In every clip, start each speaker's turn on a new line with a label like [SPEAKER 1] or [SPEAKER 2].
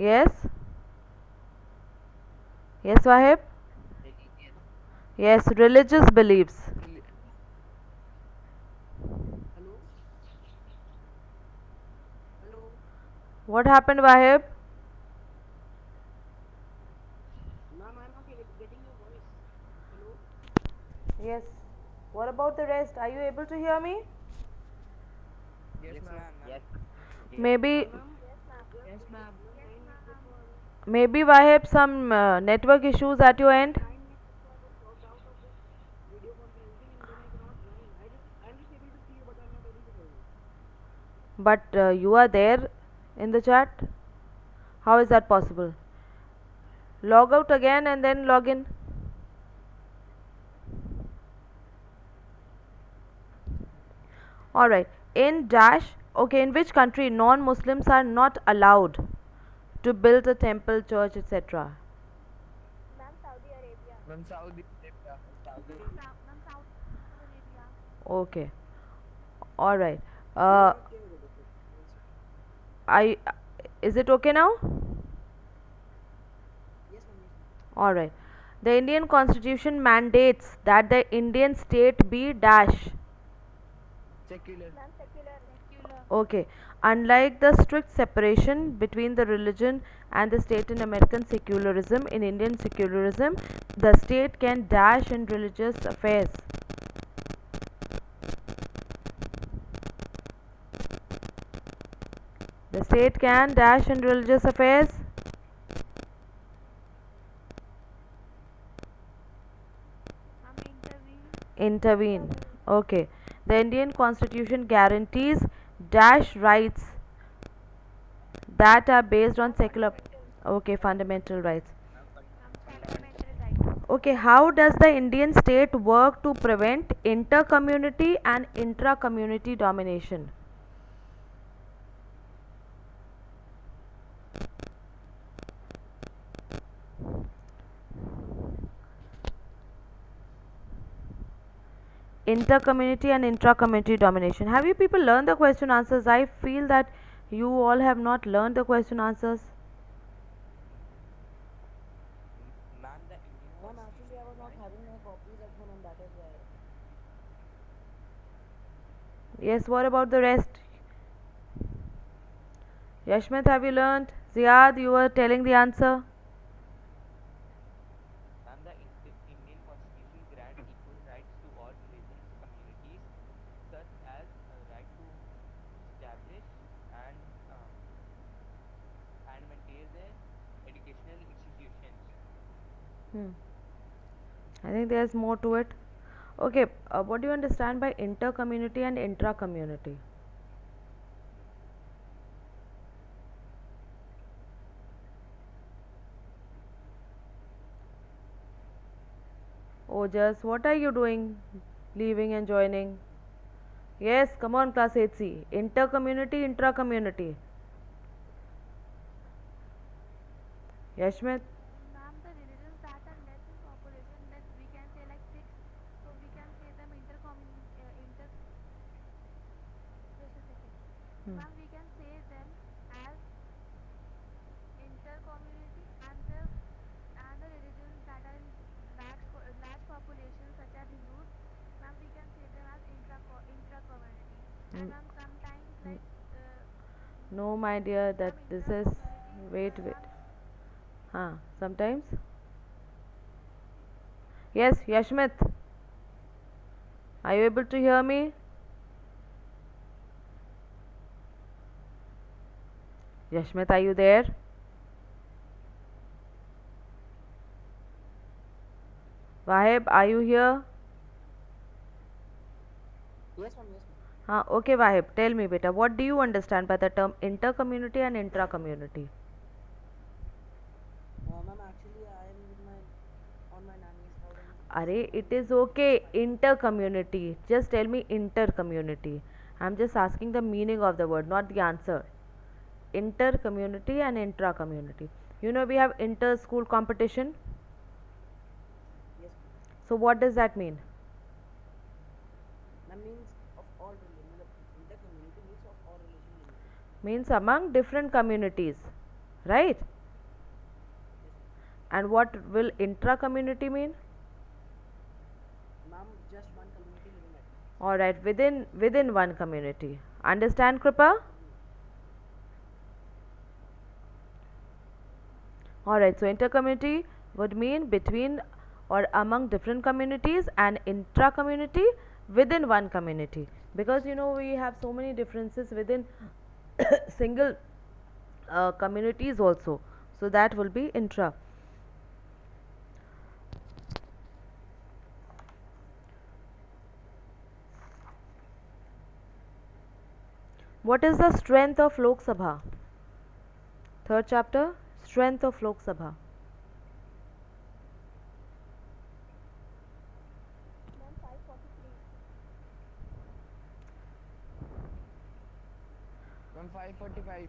[SPEAKER 1] Yes. Yes, Wahib. Yes, religious beliefs.
[SPEAKER 2] Reli-
[SPEAKER 3] Hello? Hello?
[SPEAKER 1] What happened, Wahib?
[SPEAKER 3] Ma'am, I'm not getting your voice. Hello?
[SPEAKER 1] Yes. What about the rest? Are you able to hear me?
[SPEAKER 2] yes,
[SPEAKER 4] Yes,
[SPEAKER 2] ma'am.
[SPEAKER 4] ma'am.
[SPEAKER 1] Maybe,
[SPEAKER 3] Ma'am? Yes, ma'am.
[SPEAKER 5] Yes, ma'am.
[SPEAKER 1] maybe Wahib, some network issues at your end.
[SPEAKER 3] 9 minutes before I got logged out of this video conferencing and then I cannot join. I'm just able to see you but I'm not able to hear you.
[SPEAKER 1] But you are there in the chat. How is that possible? Log out again and then log in. Alright. In dash, okay, in which country non-Muslims are not allowed to build a temple, church, etc.?
[SPEAKER 5] Ma'am, Saudi Arabia.
[SPEAKER 2] Ma'am, Saudi Arabia.
[SPEAKER 5] Ma'am, Saudi Arabia.
[SPEAKER 1] Okay. Alright.
[SPEAKER 3] You are
[SPEAKER 1] Uh,
[SPEAKER 3] not clear with it. One second.
[SPEAKER 1] I is it okay now?
[SPEAKER 3] Yes, ma'am. Yes, ma'am.
[SPEAKER 1] Alright. The Indian constitution mandates that the Indian state be dash.
[SPEAKER 2] Secular.
[SPEAKER 5] Ma'am, secular. Secular.
[SPEAKER 1] Okay. Unlike the strict separation between the religion and the state in American secularism, in Indian secularism, the state can dash in religious affairs. The state can dash in religious affairs.
[SPEAKER 5] Ma'am, intervene.
[SPEAKER 1] Intervene. Okay. The Indian constitution guarantees dash rights that are based on secular. Okay, fundamental rights.
[SPEAKER 5] Ma'am, fundamental rights.
[SPEAKER 1] Okay, how does the Indian state work to prevent inter-community and intra-community domination? Inter-community and intra-community domination. Have you people learned the question answers? I feel that you all have not learned the question answers.
[SPEAKER 4] Ma'am, the Indian
[SPEAKER 3] Ma'am, actually I was not
[SPEAKER 4] constitution
[SPEAKER 3] having my copies at home and that is why.
[SPEAKER 1] Yes, what about the rest? Yashmit, have you learned? Ziad, you were telling the answer.
[SPEAKER 4] Ma'am, the Indian constitution grants equal rights to all religions, communities, such as right to establish and um, and maintain their educational institutions.
[SPEAKER 1] Hmm. I think there's more to it. Okay, what do you understand by inter-community and intra-community? Oh, just what are you doing? Leaving and joining? Yes, come on, class 8C. Inter-community, intra-community. Yashmit?
[SPEAKER 5] Ma'am, the religions that are less in population, less we can say like six, so we can say them inter. Just a second.
[SPEAKER 1] Hmm.
[SPEAKER 5] Ma'am, we can say them as inter-community and the religions that are in large populations such as Hindus. Ma'am, we can say them as intra-community. And
[SPEAKER 1] Mm,
[SPEAKER 5] ma'am, sometimes
[SPEAKER 1] mm.
[SPEAKER 5] like
[SPEAKER 1] No, my dear, that
[SPEAKER 5] ma'am,
[SPEAKER 1] this is.
[SPEAKER 5] intra-community.
[SPEAKER 1] Wait. Huh, sometimes? Yes, Yashmit. Are you able to hear me? Yashmit, are you there? Wahib, are you here?
[SPEAKER 3] Yes, ma'am. Yes, ma'am.
[SPEAKER 1] Okay, Wahib, tell me, beta, what do you understand by the term inter-community and intra-community?
[SPEAKER 3] Ma'am, actually I am with my on my nanny's house and
[SPEAKER 1] Arey,
[SPEAKER 3] my
[SPEAKER 1] it is okay. Inter-community. Just tell me inter-community. I'm just asking the meaning of the word, not the answer. Inter-community and intra-community. You know we have inter-school competition.
[SPEAKER 3] yes, ma'am.
[SPEAKER 1] So what does that mean?
[SPEAKER 3] Ma'am means of all religion. Inter community means of all religion limited.
[SPEAKER 1] Means among different communities, right? And what will intra-community mean?
[SPEAKER 3] Ma'am, just one community living at.
[SPEAKER 1] All right, within one community. Understand, Kripa? All right, so inter-community would mean between or among different communities, and intra-community within one community, because you know we have so many differences within single communities also, so that will be intra. What is the strength of Lok Sabha? Third chapter, strength of Lok Sabha.
[SPEAKER 5] Ma'am, 543.
[SPEAKER 2] Ma'am, 545.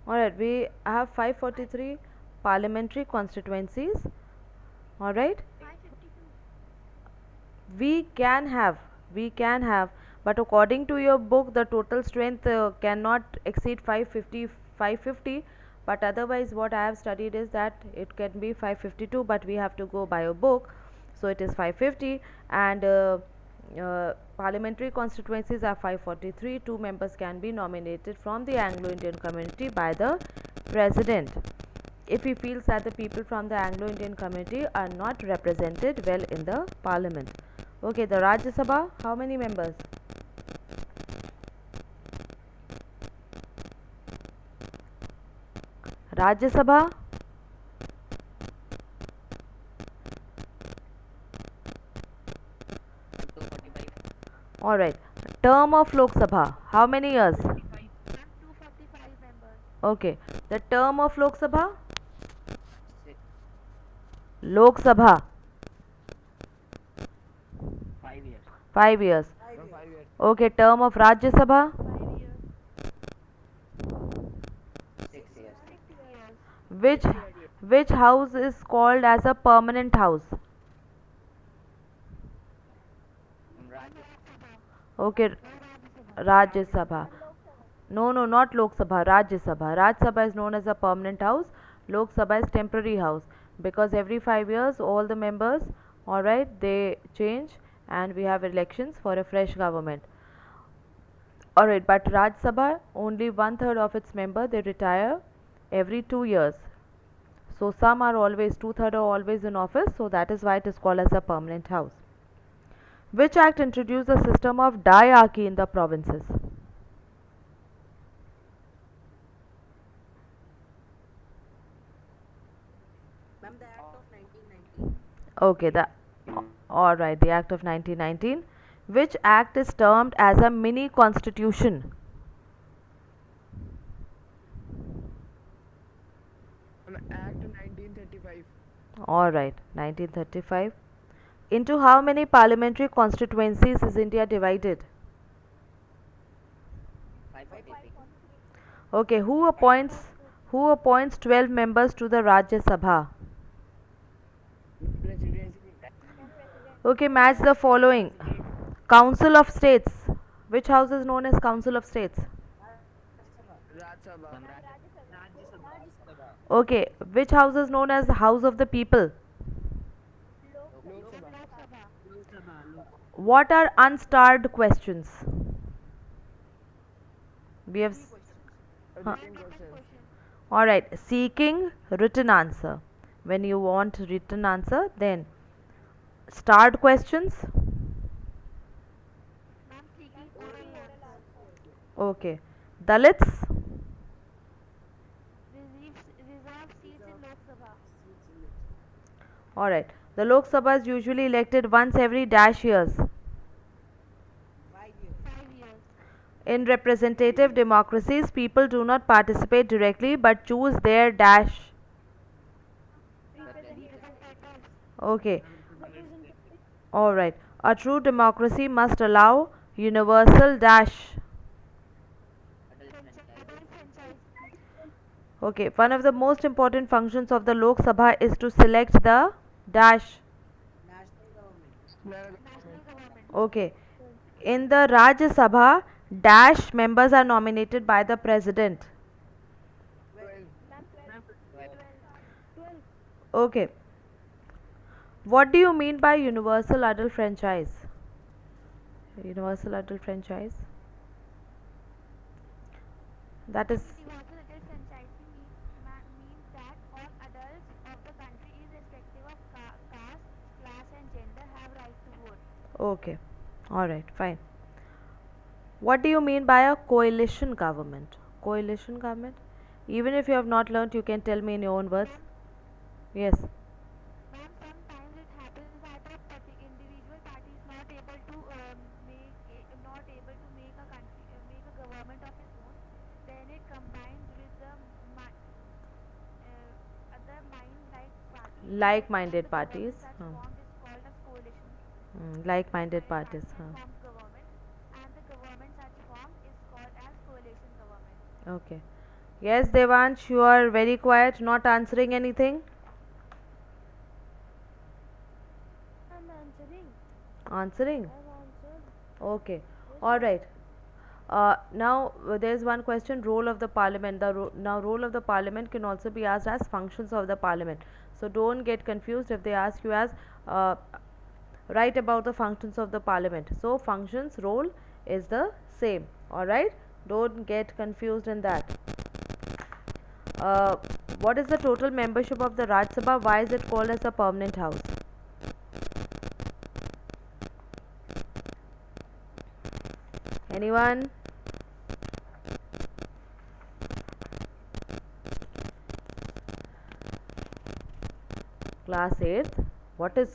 [SPEAKER 1] Alright, we have 543 parliamentary constituencies. Alright,
[SPEAKER 5] 552.
[SPEAKER 1] we can have, but according to your book, the total strength cannot exceed 550, but otherwise, what I have studied is that it can be 552, but we have to go by your book, so it is 550, and parliamentary constituencies are 543. Two members can be nominated from the Anglo-Indian community by the president if he feels that the people from the Anglo-Indian community are not represented well in the parliament. Okay, the Rajya Sabha, how many members? Rajya Sabha,
[SPEAKER 4] 245.
[SPEAKER 1] alright. Term of Lok Sabha, how many years?
[SPEAKER 4] 45.
[SPEAKER 5] Ma'am, 245 members.
[SPEAKER 1] Okay, the term of Lok Sabha?
[SPEAKER 4] 6.
[SPEAKER 1] Lok Sabha,
[SPEAKER 4] 5 years.
[SPEAKER 1] 5 years.
[SPEAKER 2] Ma'am, 5 years.
[SPEAKER 1] Okay, term of Rajya Sabha?
[SPEAKER 5] 5 years.
[SPEAKER 4] 6 years.
[SPEAKER 5] 6 years.
[SPEAKER 1] Which which house is called as a permanent house?
[SPEAKER 4] Rajya
[SPEAKER 1] Okay, Rajya Sabha. No, not Lok Sabha, Rajya Sabha. Rajya Sabha is known as a permanent house. Lok Sabha is temporary house, because every 5 years all the members, alright, they change and we have elections for a fresh government. Alright, but Rajya Sabha, only 1/3 of its member they retire every 2 years. So some are always, 2/3 are always in office, so that is why it is called as a permanent house. Which act introduced the system of diarchy in the provinces?
[SPEAKER 3] Ma'am, the Act of 1919.
[SPEAKER 1] Okay, alright, the Act of 1919. Which act is termed as a mini constitution?
[SPEAKER 2] Ma'am, Act 1935.
[SPEAKER 1] Alright, 1935. Into how many parliamentary constituencies is India divided?
[SPEAKER 4] 543.
[SPEAKER 1] Okay, who appoints 12 members to the Rajya Sabha?
[SPEAKER 2] President.
[SPEAKER 1] Okay, match the following. Council of States. Which house is known as Council of States?
[SPEAKER 2] Raj Sabha.
[SPEAKER 4] Ma'am, Rajya Sabha.
[SPEAKER 1] Okay, which house is known as House of the People?
[SPEAKER 2] Lok Sabha.
[SPEAKER 1] What are unstarred questions? We have
[SPEAKER 2] Written questions.
[SPEAKER 1] alright, seeking written answer. When you want written answer, then starred questions.
[SPEAKER 5] Ma'am, seeking oral answers.
[SPEAKER 1] Okay, Dalits.
[SPEAKER 5] Reserved seats in Lok Sabha.
[SPEAKER 1] Alright, the Lok Sabha is usually elected once every dash years.
[SPEAKER 3] 5 years.
[SPEAKER 5] 5 years.
[SPEAKER 1] In representative democracies, people do not participate directly but choose their dash.
[SPEAKER 5] Representatives.
[SPEAKER 1] Okay, alright. A true democracy must allow universal dash.
[SPEAKER 4] Adult franchise.
[SPEAKER 5] Franchise.
[SPEAKER 1] Okay, one of the most important functions of the Lok Sabha is to select the dash.
[SPEAKER 3] National government.
[SPEAKER 5] National government.
[SPEAKER 1] Okay, in the Rajya Sabha, dash members are nominated by the president. Okay. What do you mean by universal adult franchise? Universal adult franchise. That is
[SPEAKER 5] Universal adult franchising means that all adults of the country, irrespective of caste, class, and gender, have right to vote.
[SPEAKER 1] okay. All right, fine. What do you mean by a coalition government? Coalition government? Even if you have not learnt, you can tell me in your own words.
[SPEAKER 5] Ma'am,
[SPEAKER 1] Yes.
[SPEAKER 5] ma'am, sometimes it happens that a individual party is not able to make a country make a government of its own. Then it combines with the other mind-like parties, and
[SPEAKER 1] Like-minded
[SPEAKER 5] the
[SPEAKER 1] parties.
[SPEAKER 5] government such formed is called as coalition.
[SPEAKER 1] Like-minded parties.
[SPEAKER 5] Party formed government, and the government such formed is called as coalition government.
[SPEAKER 1] Okay. Yes, Devansh, you are very quiet, not answering anything.
[SPEAKER 5] I'm answering.
[SPEAKER 1] Answering.
[SPEAKER 5] I've answered.
[SPEAKER 1] Okay.
[SPEAKER 5] Yes,
[SPEAKER 1] All
[SPEAKER 5] ma'am.
[SPEAKER 1] right. Now there's one question: role of the parliament. Now role of the parliament can also be asked as functions of the parliament. So don't get confused if they ask you as uh, write about the functions of the parliament. So functions role is the same. All right. Don't get confused in that. Uh, what is the total membership of the Rajya Sabha? Why is it called as a permanent house? Anyone? Class 8th. What is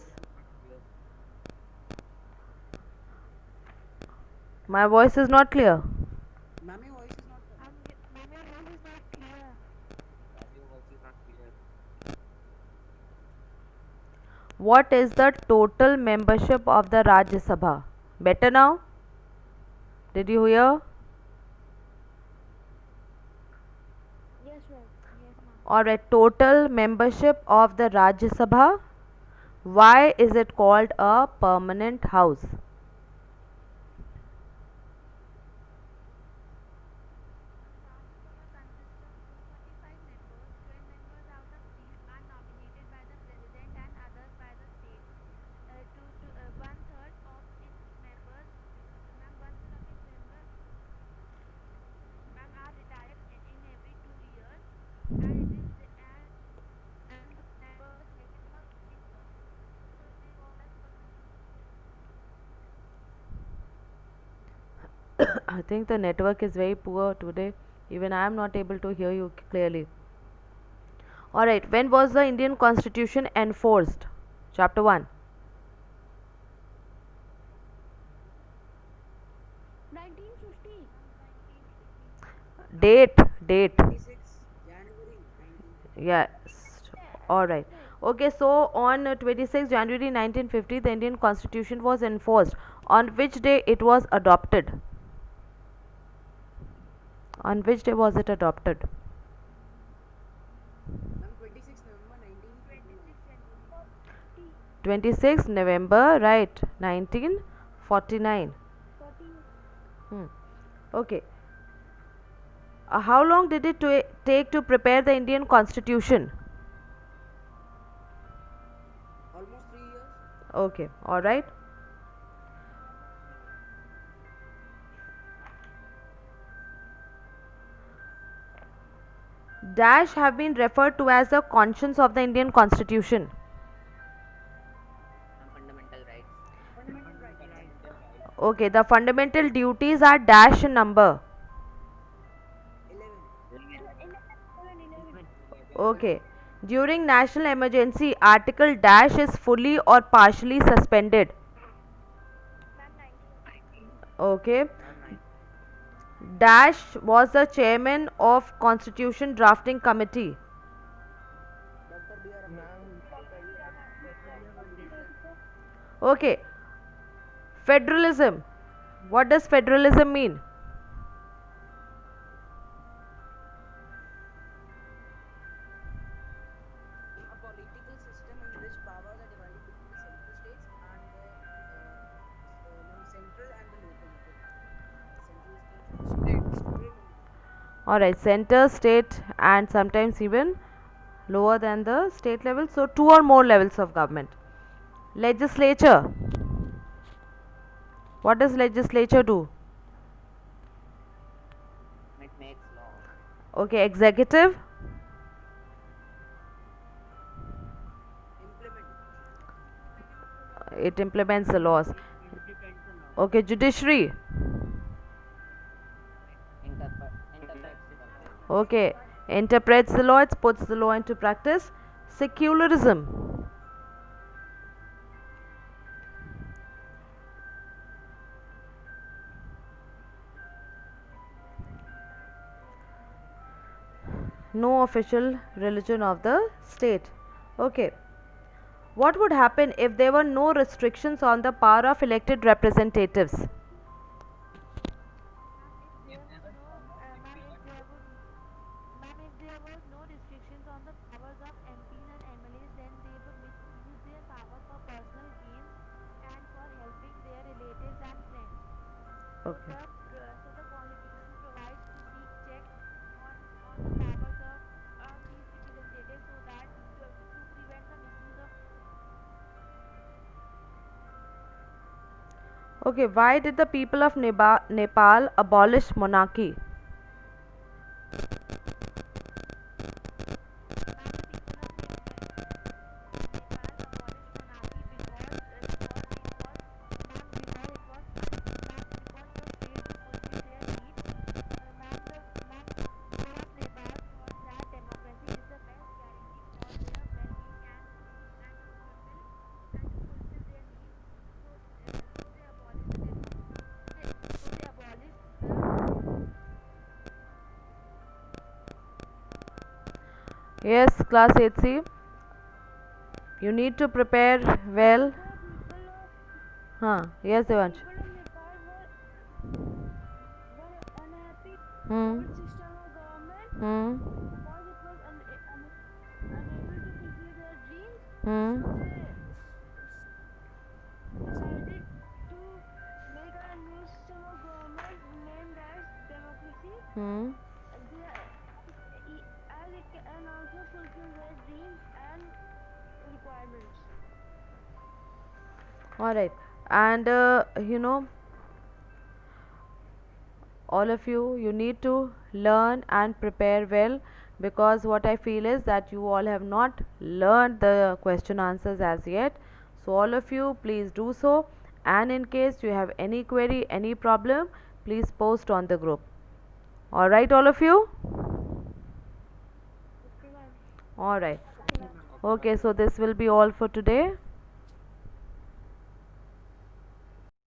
[SPEAKER 1] my voice is not clear?
[SPEAKER 3] Ma'am, your voice is not coming.
[SPEAKER 5] Ma'am, your voice is not clear.
[SPEAKER 1] What is the total membership of the Rajya Sabha? Better now? Did you hear?
[SPEAKER 5] Yes, ma'am. Yes, ma'am.
[SPEAKER 1] Alright, total membership of the Rajya Sabha. Why is it called a permanent house?
[SPEAKER 5] Rajya Sabha consists of 245 members. 12 members out of these are nominated by the president and others by the state. One third of its members, ma'am, one third of its members, ma'am, are retired in every 2 years, and it is the, and the members sit for 6 years. So it is called as
[SPEAKER 1] I think the network is very poor today. Even I am not able to hear you clearly. Alright, when was the Indian Constitution enforced? Chapter 1.
[SPEAKER 5] 1950.
[SPEAKER 1] Date.
[SPEAKER 3] 26 January 1950.
[SPEAKER 1] Yes. Alright. Okay, so on 26 January 1950, the Indian Constitution was enforced. On which day it was adopted? On which day was it adopted?
[SPEAKER 3] Ma'am, 26 November 1949.
[SPEAKER 1] 26 November, right, 1949.
[SPEAKER 5] 14.
[SPEAKER 1] Hmm. Okay. How long did it take to prepare the Indian Constitution?
[SPEAKER 3] Almost 3 years.
[SPEAKER 1] Okay, alright. Dash have been referred to as the conscience of the Indian Constitution.
[SPEAKER 3] Fundamental rights.
[SPEAKER 1] Okay, the fundamental duties are dash in number.
[SPEAKER 3] 11.
[SPEAKER 1] Okay. During national emergency, article dash is fully or partially suspended.
[SPEAKER 5] Ma'am, 19.
[SPEAKER 1] Okay. Dash was the chairman of Constitution Drafting Committee.
[SPEAKER 3] Dr. B.R.
[SPEAKER 1] Okay. Federalism. What does federalism mean?
[SPEAKER 3] A political system in which powers are divided between the central states and the central and the local. Central states and state.
[SPEAKER 1] Alright, center, state, and sometimes even Lower than the state level, so 2 or more levels of government. Legislature. What does legislature do?
[SPEAKER 4] It makes law.
[SPEAKER 1] Okay, executive. It implements the laws. Okay, judiciary.
[SPEAKER 4] Interprets the law.
[SPEAKER 1] Okay, interprets the law, it puts the law into practice. Secularism. No official religion of the state. Okay. What would happen if there were no restrictions on the power of elected representatives?
[SPEAKER 5] Ma'am, if there was no restrictions on the powers of MPs and MLAs, then they would misuse their power for personal gains and for helping their relatives and friends.
[SPEAKER 1] Okay.
[SPEAKER 5] So the Constitution provides to keep checks on the powers of these representatives so that to prevent the misuse of.
[SPEAKER 1] Okay, why did the people of Nepal abolish monarchy? Yes, class 8C. You need to prepare well. Yes, Devansh. Hmm. Hmm. Hmm. Hmm. All right, and all of you need to learn and prepare well, because what I feel is that you all have not learned the question answers as yet. So all of you please do so, and in case you have any query, any problem, please post on the group. All right, all of you. All right. Okay, so this will be all for today.